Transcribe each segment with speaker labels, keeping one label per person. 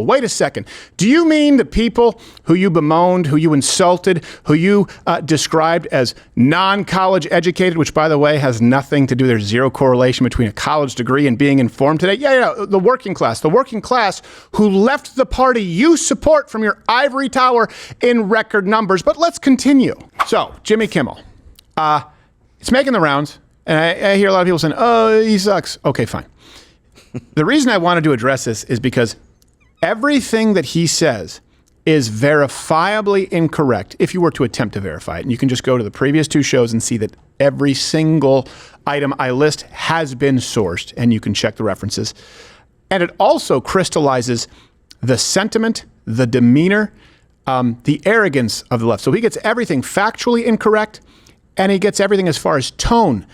Speaker 1: Wait a second. Do you mean the people who you bemoaned, who you insulted, who you described as non-college educated, which, by the way, has nothing to do, there's zero correlation between a college degree and being informed today? Yeah, the working class who left the party you support from your ivory tower in record numbers. But let's continue. So, Jimmy Kimmel, it's making the rounds, and I hear a lot of people saying, oh, he sucks. Okay, fine. The reason I wanted to address this is because everything that he says is verifiably incorrect if you were to attempt to verify it. And you can just go to the previous two shows and see that every single item I list has been sourced, and you can check the references. And it also crystallizes the sentiment, the demeanor, the arrogance of the left. So he gets everything factually incorrect, and he gets everything as far as tone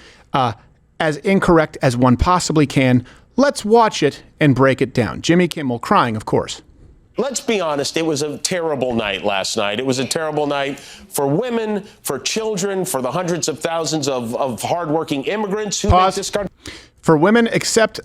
Speaker 1: as incorrect as one possibly can. Let's watch it and break it down. Jimmy Kimmel crying, of course.
Speaker 2: Let's be honest, it was a terrible night last night. It was a terrible night for women, for children, for the hundreds of thousands of hardworking immigrants who make this country. For women, except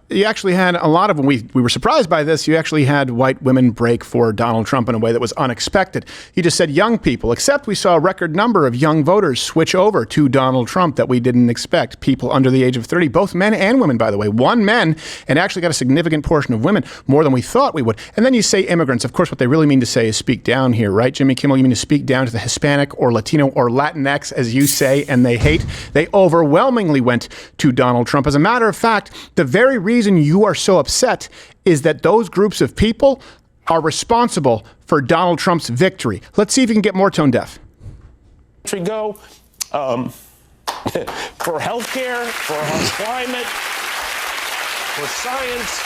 Speaker 2: you actually had a lot of them. We were surprised by this. You actually had white women break for Donald Trump in a way that was unexpected. You just said young people, except we saw a record number of young voters switch over to Donald Trump that we didn't expect. People under the age of 30, both men and women, by the way. One men, and actually got a significant portion of women, more than we thought we would. And then you say immigrants. Of course, what they really mean to say is speak down here, right? Jimmy Kimmel, you mean to speak down to the Hispanic or Latino or Latinx, as you say, and they hate. They overwhelmingly went to Donald Trump. As a matter of fact, the very reason you are so upset is that those groups of people are responsible for Donald Trump's victory. Let's see if you can get more tone deaf. Go for healthcare, for our climate, for science.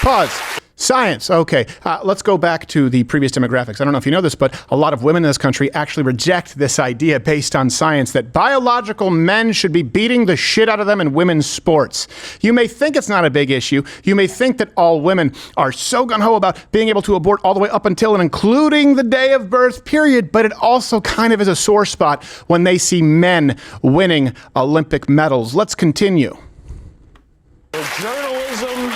Speaker 1: Pause. Science. Okay, let's go back to the previous demographics. I don't know if you know this, but a lot of women in this country actually reject this idea based on science that biological men should be beating the shit out of them in women's sports. You may think it's not a big issue. You may think that all women are so gung-ho about being able to abort all the way up until and including the day of birth, period, but it also kind of is a sore spot when they see men winning Olympic medals. Let's continue.
Speaker 2: For journalism,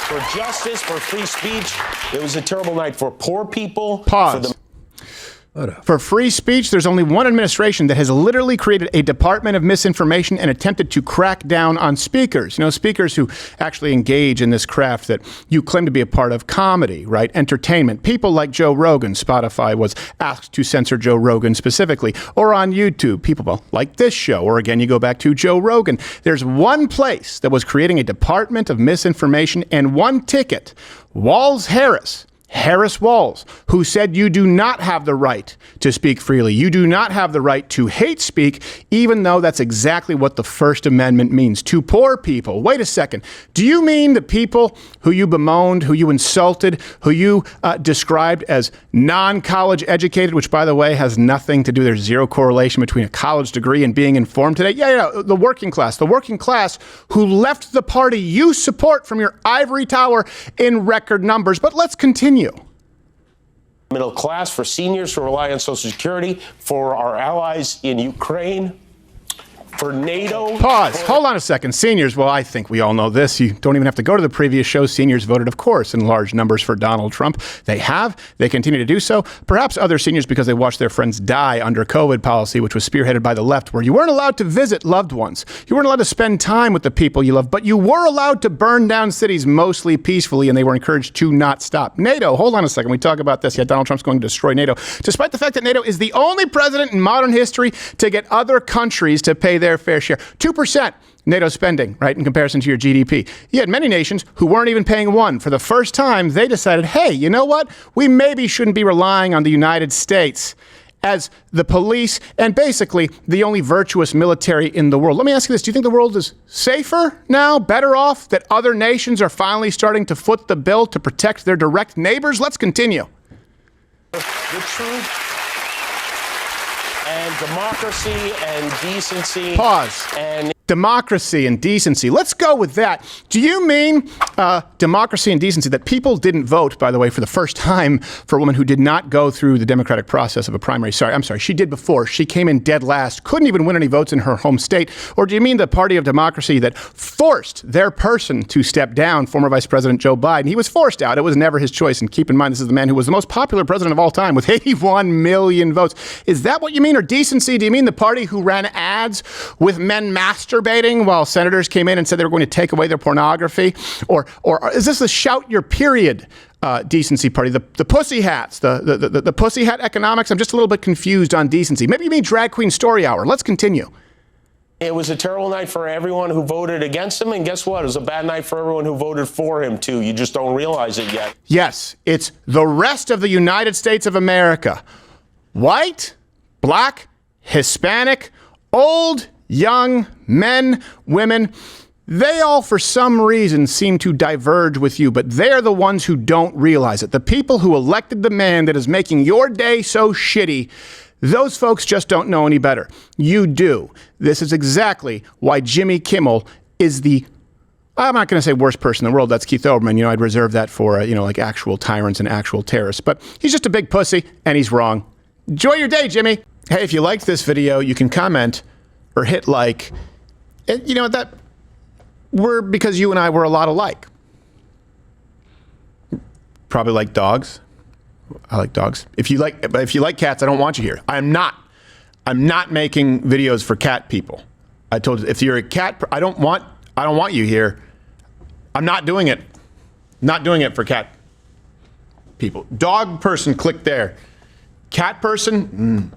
Speaker 2: for justice, for free speech. It was a terrible night for poor people.
Speaker 1: Pause. For free speech, there's only one administration that has literally created a department of misinformation and attempted to crack down on speakers. You know, speakers who actually engage in this craft that you claim to be a part of, comedy, right? Entertainment. People like Joe Rogan. Spotify was asked to censor Joe Rogan specifically. Or on YouTube, people like this show. Or again, you go back to Joe Rogan. There's one place that was creating a department of misinformation and one ticket. Harris Walls, who said you do not have the right to speak freely. You do not have the right to hate speak, even though that's exactly what the First Amendment means to poor people. Wait a second. Do you mean the people who you bemoaned, who you insulted, who you described as non-college educated, which, by the way, has nothing to do, there's zero correlation between a college degree and being informed today? Yeah, the working class who left the party you support from your ivory tower in record numbers. But let's continue.
Speaker 2: Middle class, for seniors who rely on Social Security, for our allies in Ukraine, for NATO.
Speaker 1: Pause. Hold on a second. Seniors, well, I think we all know this. You don't even have to go to the previous show. Seniors voted, of course, in large numbers for Donald Trump. They continue to do so. Perhaps other seniors because they watched their friends die under COVID policy, which was spearheaded by the left, where you weren't allowed to visit loved ones. You weren't allowed to spend time with the people you love, but you were allowed to burn down cities mostly peacefully, and they were encouraged to not stop. NATO, hold on a second. We talk about this. Yeah, Donald Trump's going to destroy NATO, despite the fact that NATO is the only president in modern history to get other countries to pay their fair share. 2% NATO spending, right, in comparison to your GDP. You had many nations who weren't even paying 1%. For the first time, they decided, hey, you know what? We maybe shouldn't be relying on the United States as the police and basically the only virtuous military in the world. Let me ask you this. Do you think the world is safer now, better off, that other nations are finally starting to foot the bill to protect their direct neighbors? Let's continue.
Speaker 2: The truth and democracy and decency.
Speaker 1: Pause.
Speaker 2: And
Speaker 1: democracy and decency. Let's go with that. Do you mean democracy and decency, that people didn't vote, by the way, for the first time for a woman who did not go through the democratic process of a primary? I'm sorry. She did before. She came in dead last, couldn't even win any votes in her home state. Or do you mean the party of democracy that forced their person to step down, former Vice President Joe Biden? He was forced out. It was never his choice. And keep in mind, this is the man who was the most popular president of all time with 81 million votes. Is that what you mean? Or decency? Do you mean the party who ran ads with men masturbating while senators came in and said they were going to take away their pornography? Or is this the shout your period decency party? The pussy hats, the pussy hat economics? I'm just a little bit confused on decency. Maybe you mean drag queen story hour. Let's continue.
Speaker 2: It was a terrible night for everyone who voted against him, and guess what? It was a bad night for everyone who voted for him, too. You just don't realize it yet.
Speaker 1: Yes, it's the rest of the United States of America. White, black, Hispanic, old, young, men, women, they all, for some reason, seem to diverge with you, but they're the ones who don't realize it. The people who elected the man that is making your day so shitty, those folks just don't know any better. You do. This is exactly why Jimmy Kimmel is the, I'm not going to say worst person in the world. That's Keith Olbermann. I'd reserve that for, like actual tyrants and actual terrorists. But he's just a big pussy, and he's wrong. Enjoy your day, Jimmy. Hey, if you liked this video, you can comment or hit like. And because you and I were a lot alike. Probably like dogs. I like dogs. If you like cats, I don't want you here. I'm not making videos for cat people. I told you, if you're a cat, I don't want you here. I'm not doing it. Not doing it for cat people. Dog person, click there. Cat person,